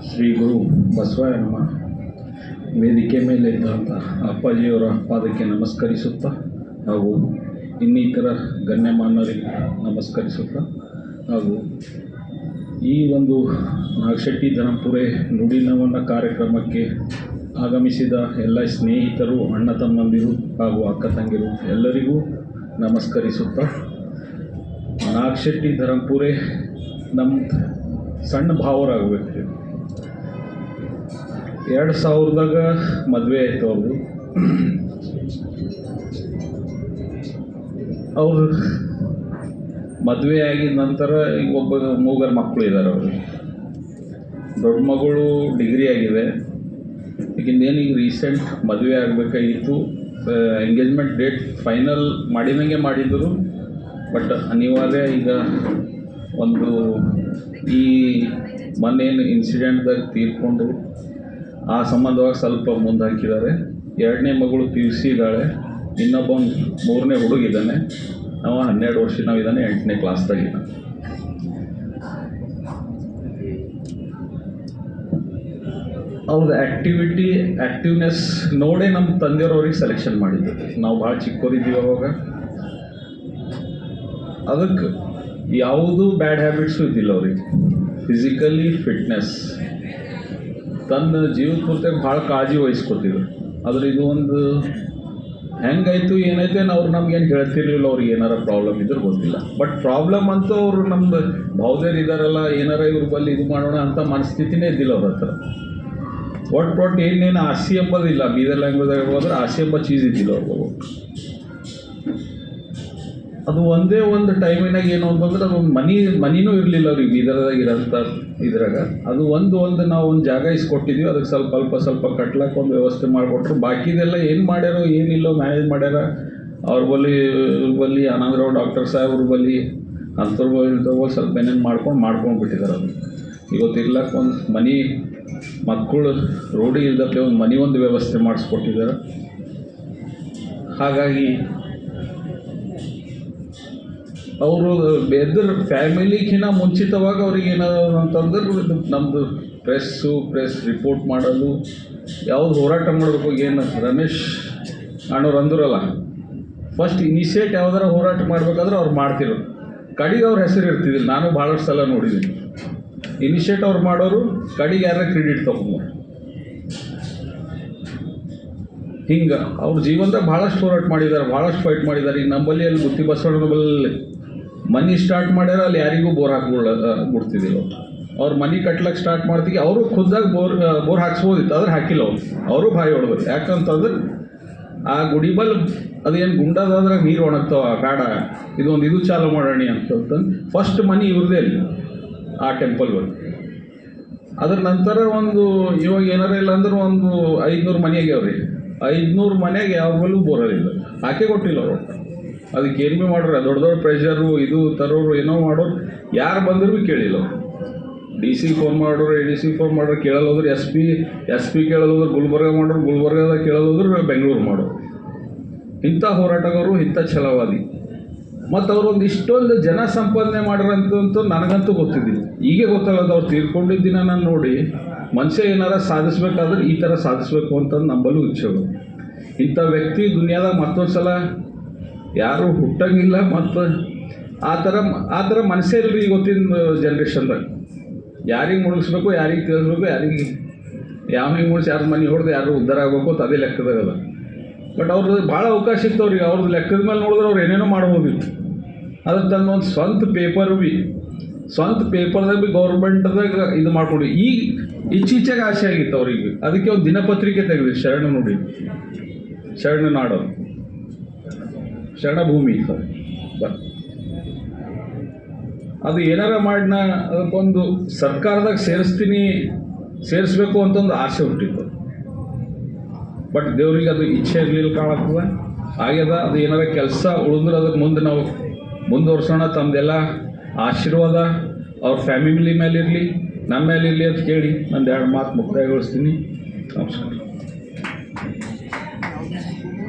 ಶ್ರೀ ಗುರು ಬಸವಯ್ಯ ನಮಃ. ವೇದಿಕೆ ಮೇಲೆ ಇದ್ದಂಥ ಅಪ್ಪಾಜಿಯವರ ಪಾದಕ್ಕೆ ನಮಸ್ಕರಿಸುತ್ತಾ ಹಾಗೂ ಇನ್ನಿತರ ಗಣ್ಯಮಾನ್ಯರಿಗೆ ನಮಸ್ಕರಿಸುತ್ತಾ ಹಾಗೂ ಈ ಒಂದು ನಾಗಶೆಟ್ಟಿ ಧನಂಪುರೆ ನುಡಿನವನ ಕಾರ್ಯಕ್ರಮಕ್ಕೆ ಆಗಮಿಸಿದ ಎಲ್ಲ ಸ್ನೇಹಿತರು, ಅಣ್ಣ ತಮ್ಮಂದಿರು ಹಾಗೂ ಅಕ್ಕ ತಂಗಿರು ಎಲ್ಲರಿಗೂ ನಮಸ್ಕರಿಸುತ್ತಾ, ನಾಗಶೆಟ್ಟಿ ಧನಂಪುರೆ ನಮ್ಮ ಸಣ್ಣ ಭಾವರಾಗಬೇಕು. 2000ದಾಗ ಮದುವೆ ಆಯಿತು ಅವ್ರದ್ದು. ಅವರು ಮದುವೆ ಆಗಿದ ನಂತರ ಈಗ ಒಬ್ಬ ಮೂಗರ ಮಕ್ಕಳು ಇದ್ದಾರೆ. ಅವ್ರಿಗೆ ದೊಡ್ಡ ಮಗಳು ಡಿಗ್ರಿ ಆಗಿದೆ. ಈಗಿಂದೇನು ಈಗ ರೀಸೆಂಟ್ ಮದುವೆ ಆಗಬೇಕಾಗಿತ್ತು. ಎಂಗೇಜ್ಮೆಂಟ್ ಡೇಟ್ ಫೈನಲ್ ಮಾಡಿದಂಗೆ ಮಾಡಿದರು. ಬಟ್ ಅನಿವಾರ್ಯ ಈಗ ಒಂದು ಈ ಮೊನ್ನೇನು ಇನ್ಸಿಡೆಂಟ್ದಾಗ ತೀರ್ಕೊಂಡು ಆ ಸಂಬಂಧವಾಗಿ ಸ್ವಲ್ಪ ಮುಂದೆ ಹಾಕಿದ್ದಾರೆ. 2ನೇ ಮಗಳು PUC ಇದ್ದಾಳೆ. ಇನ್ನೊಬ್ಬ 3ನೇ ಹುಡುಗಿದ್ದಾನೆ. ನಾವು 12 ವರ್ಷನವಿದ್ದಾನೆ, 8ನೇ ಕ್ಲಾಸ್ದಾಗಿದ್ದಾನೆ. ಅವ್ರದ್ದು ಆ್ಯಕ್ಟಿವ್ನೆಸ್ ನೋಡೇ ನಮ್ಮ ತಂದೆಯವ್ರವ್ರಿಗೆ ಸೆಲೆಕ್ಷನ್ ಮಾಡಿದ್ದು. ನಾವು ಭಾಳ ಚಿಕ್ಕವರಿದ್ದೀವಿ ಅವಾಗ. ಅದಕ್ಕೆ ಯಾವುದೂ ಬ್ಯಾಡ್ ಹ್ಯಾಬಿಟ್ಸು ಇದ್ದಿಲ್ಲ ಅವ್ರಿಗೆ. ಫಿಸಿಕಲಿ ಫಿಟ್ನೆಸ್ ತನ್ನ ಜೀವದ ಪೂರ್ತಿಯಾಗಿ ಭಾಳ ಕಾಳಜಿ ವಹಿಸ್ಕೊತಿದ್ರು. ಆದರೆ ಇದು ಒಂದು ಹೆಂಗಾಯಿತು ಏನಾಯ್ತು ಅವ್ರು ನಮ್ಗೇನು ಹೇಳ್ತಿರ್ಲಿಲ್ಲ. ಅವ್ರಿಗೆ ಏನಾರ ಪ್ರಾಬ್ಲಮ್ ಇದ್ರೆ ಗೊತ್ತಿಲ್ಲ. ಬಟ್ ಪ್ರಾಬ್ಲಮ್ ಅಂತೂ ಅವರು ನಮ್ದು ಭಾವದೇರು ಇದ್ದಾರಲ್ಲ, ಏನಾರ ಇವ್ರ ಬಲ್ಲಿ ಇದು ಮಾಡೋಣ ಅಂತ ಮನಸ್ಥಿತಿನೇ ಇದ್ದಿಲ್ಲ ಅವ್ರ ಹತ್ರ. ಒಟ್ಟು ಏನೇನು ಆಸೆ ಎಂಬುದಿಲ್ಲ. ಬೀದರ್ ಲ್ಯಾಂಗ್ವೇಜ್ದಾಗ ಹೋದ್ರೆ ಆಸೆ ಎಂಬ ಚೀಸ್ ಇದ್ದಿಲ್ಲ ಅವ್ರಿಗೆ. ಅದು ಒಂದೇ ಒಂದು ಟೈಮಿನಾಗ ಏನು ಅಂತಂದ್ರೆ ಅದು ಮನಿನೂ ಇರಲಿಲ್ಲ ಅವ್ರಿಗೆ ಬೀದರ್ದಾಗ ಇರೋಂಥ ಇದ್ರಾಗ. ಅದು ಒಂದು ನಾವು ಒಂದು ಜಾಗ ಇಸ್ಕೊಟ್ಟಿದ್ವಿ. ಅದಕ್ಕೆ ಸ್ವಲ್ಪ ಕಟ್ಲಕ್ಕೆ ಒಂದು ವ್ಯವಸ್ಥೆ ಮಾಡಿಕೊಟ್ರು. ಬಾಕಿದೆಲ್ಲ ಏನು ಮಾಡ್ಯಾರೋ ಏನಿಲ್ಲೋ ಮ್ಯಾನೇಜ್ ಮಾಡ್ಯಾರ. ಅವ್ರ ಬಲ್ಲಿ ಆನಂದರಾವ್ ಡಾಕ್ಟರ್ ಸಾಹೇಬ್ರ ಬಲ್ಲಿ ಅಂಥವ್ರ ಬಲ್ಲಿ ಸ್ವಲ್ಪ ಏನೇನು ಮಾಡ್ಕೊಂಡು ಬಿಟ್ಟಿದ್ದಾರೆ. ಅದು ಇವತ್ತಿರ್ಲಕ್ಕೆ ಒಂದು ಮನೆ, ಮಕ್ಕಳು ರೋಡಿ ಇಲ್ದಕ್ಕೆ ಒಂದು ವ್ಯವಸ್ಥೆ ಮಾಡಿಸ್ಕೊಟ್ಟಿದ್ದಾರೆ. ಹಾಗಾಗಿ ಅವರು ಎದ್ರ ಫ್ಯಾಮಿಲಿಗಿನ್ನ ಮುಂಚಿತವಾಗಿ ಅವ್ರಿಗೆ ಏನಾದ್ರು ಅಂತಂದ್ರೆ ನಮ್ಮದು ಪ್ರೆಸ್ ರಿಪೋರ್ಟ್ ಮಾಡೋದು, ಯಾವುದು ಹೋರಾಟ ಮಾಡಬೇಕು. ಏನು ರಮೇಶ್ ಅಣ್ಣವ್ರು ಅಂದ್ರಲ್ಲ, ಫಸ್ಟ್ ಇನಿಷಿಯೇಟ್ ಯಾವ್ದಾರ ಹೋರಾಟ ಮಾಡಬೇಕಾದ್ರೆ ಅವ್ರು ಮಾಡ್ತಿರೋ ಕಡೆಗೆ ಅವ್ರ ಹೆಸರು ಇರ್ತಿದ್ದಿಲ್ಲ. ನಾನು ಭಾಳಷ್ಟು ಸಲ ನೋಡಿದ್ದೀನಿ. ಇನಿಷಿಯೇಟ್ ಅವ್ರು ಮಾಡೋರು, ಕಡೆಗೆ ಯಾರ ಕ್ರೆಡಿಟ್ ತೊಗೊಂಡು. ಹಿಂಗೆ ಅವ್ರ ಜೀವನದಾಗ ಭಾಳಷ್ಟು ಹೋರಾಟ ಮಾಡಿದ್ದಾರೆ, ಭಾಳಷ್ಟು ಫೈಟ್ ಮಾಡಿದ್ದಾರೆ. ಈಗ ನಮ್ಮಲ್ಲಿ ಅಲ್ಲಿ ಗುತ್ತಿ ಬಸವಣ್ಣನ ಬಲ್ಲಿ ಮನೆ ಸ್ಟಾರ್ಟ್ ಮಾಡ್ಯಾರ. ಅಲ್ಲಿ ಯಾರಿಗೂ ಬೋರ್ ಬಿಡ್ತಿದ್ದಿಲ್ಲ. ಅವ್ರು ಮನೆ ಕಟ್ಲಕ್ಕೆ ಸ್ಟಾರ್ಟ್ ಮಾಡ್ತೀವಿ. ಅವರು ಖುದ್ದಾಗಿ ಬೋರ್ ಹಾಕ್ಸ್ಬೋದಿತ್ತು, ಆದ್ರೆ ಹಾಕಿಲ್ಲ ಅವರು ಬಾಯಿ ಹೊಡೆದ್ರು. ಯಾಕಂತಂದ್ರೆ ಆ ಗುಡಿ ಬಲ್ ಅದೇನು ಗುಂಡದಾದ್ರೆ ನೀರು ಒಣಗ್ತಾವ, ಬೇಡ ಇದು ಚಾಲು ಮಾಡೋಣ ಅಂತಂದು ಫಸ್ಟ್ ಮನೆ ಇವ್ರದೇ ಅಲ್ಲಿ ಆ ಟೆಂಪಲ್ ಬಲ್ಲಿ. ಅದ್ರ ನಂತರ ಇವಾಗ ಏನಾರ ಇಲ್ಲ ಅಂದ್ರೆ 500 ಮನೆ ಆಗ್ಯಾವ್ರಿ. 500 ಮನೆಗೆ ಯಾವ ಬಲ್ಲೂ ಬೋರಲಿಲ್ಲ, ಹಾಕೇ ಕೊಟ್ಟಿಲ್ಲ ಅವರು. ಅದಕ್ಕೆ ಏನು ಭೀ ಮಾಡೋರು, ದೊಡ್ಡ ಪ್ರೆಷರು ಇದು ತರೋರು ಏನೋ ಮಾಡೋರು, ಯಾರು ಬಂದರೂ ಭೀ ಕೇಳಿಲ್ಲ ಅವರು. DC ಫೋನ್ ಮಾಡೋರು, ADC ಫೋನ್ ಮಾಡೋರು, ಕೇಳೋದ್ರೆ ಎಸ್ ಪಿ ಕೇಳೋದ್ರೆ ಗುಲ್ಬರ್ಗ ಮಾಡೋರು, ಗುಲ್ಬರ್ಗದಾಗ ಕೇಳೋದ್ರೆ ಬೆಂಗಳೂರು ಮಾಡೋರು. ಇಂಥ ಹೋರಾಟಗಾರರು, ಇಂಥ ಛಲವಾದಿ. ಮತ್ತು ಅವರು ಇಷ್ಟೊಂದು ಜನ ಸಂಪಾದನೆ ಮಾಡ್ರಂತಂತೂ ನನಗಂತೂ ಗೊತ್ತಿದ್ದಿಲ್ಲ. ಈಗ ಗೊತ್ತಾಗಲ್ಲ. ಅವ್ರು ತೀರ್ಕೊಂಡಿದ್ದ ದಿನ ನಾನು ನೋಡಿ ಮನುಷ್ಯ ಏನಾರ ಸಾಧಿಸ್ಬೇಕಾದ್ರೆ ಈ ಥರ ಸಾಧಿಸ್ಬೇಕು ಅಂತಂದು ನಂಬಲು ಇಚ್ಛೆಗಳು. ಇಂಥ ವ್ಯಕ್ತಿ ದುನಿಯಾದಾಗ ಮತ್ತೊಂದು ಸಲ ಯಾರೂ ಹುಟ್ಟಂಗಿಲ್ಲ. ಮತ್ತು ಆ ಥರ ಮನಸ್ಸೇ ಇಲ್ಲರಿ ಇವತ್ತಿನ ಜನ್ರೇಷನ್ದಾಗ. ಯಾರಿಗೆ ಮುಳುಗಿಸ್ಬೇಕು, ಯಾರಿಗೆ ತಿಳಿಸ್ಬೇಕು, ಯಾರಿಗೆ ಹಿಂಗೆ ಮುಗಿಸಿ ಯಾರು ಮನೆ ಹೊಡೆದು ಯಾರು ಉದ್ಧಾರ ಆಗಬೇಕು ಅಂತ ಅದೇ ಲೆಕ್ಕದಾಗಲ್ಲ. ಬಟ್ ಅವ್ರದ್ದು ಭಾಳ ಅವಕಾಶ ಇತ್ತು ಅವ್ರಿಗೆ. ಅವ್ರದ್ದು ಲೆಕ್ಕದ ಮೇಲೆ ನೋಡಿದ್ರೆ ಅವ್ರು ಏನೇನೋ ಮಾಡ್ಬೋದಿತ್ತು. ಅದ್ರ ತನ್ನೊಂದು ಸ್ವಂತ ಪೇಪರ್ದಾಗ ಭೀ ಗೌರ್ಮೆಂಟ್ದಾಗ ಇದು ಮಾಡ್ಕೊಂಡು ಈಗ ಇತ್ತೀಚೆಗೆ ಆಸೆ ಆಗಿತ್ತು ಅವ್ರಿಗೆ. ಅದಕ್ಕೆ ಒಂದು ದಿನಪತ್ರಿಕೆ ತೆಗೆದು ಶರಣ ನಾಡು, ಶರಣಭೂಮಿ ಅದು ಏನಾರ ಮಾಡಿನ ಅದಕ್ಕೊಂದು ಸರ್ಕಾರದಾಗ ಸೇರಿಸ್ಬೇಕು ಅಂತ ಒಂದು ಆಸೆ ಹುಟ್ಟಿತ್ತು. ಬಟ್ ದೇವ್ರಿಗೆ ಅದು ಇಚ್ಛೆ ಇರಲಿಲ್ಲ ಕಾಣತ್ತದ. ಆಗ್ಯದ. ಅದು ಏನಾರ ಕೆಲಸ ಉಳಿದ್ರೆ ಅದಕ್ಕೆ ಮುಂದೆ ನಾವು ಮುಂದುವರ್ಸೋಣ. ತಮ್ಮದೆಲ್ಲ ಆಶೀರ್ವಾದ ಅವ್ರ ಫ್ಯಾಮಿಲಿ ಮೇಲೆ ಇರಲಿ, ನಮ್ಮ ಮೇಲೆ ಇರಲಿ ಅಂತ ಕೇಳಿ ನಂದು 2 ಮಾತು ಮುಕ್ತಾಯಗೊಳಿಸ್ತೀನಿ. ನಮಸ್ಕಾರ.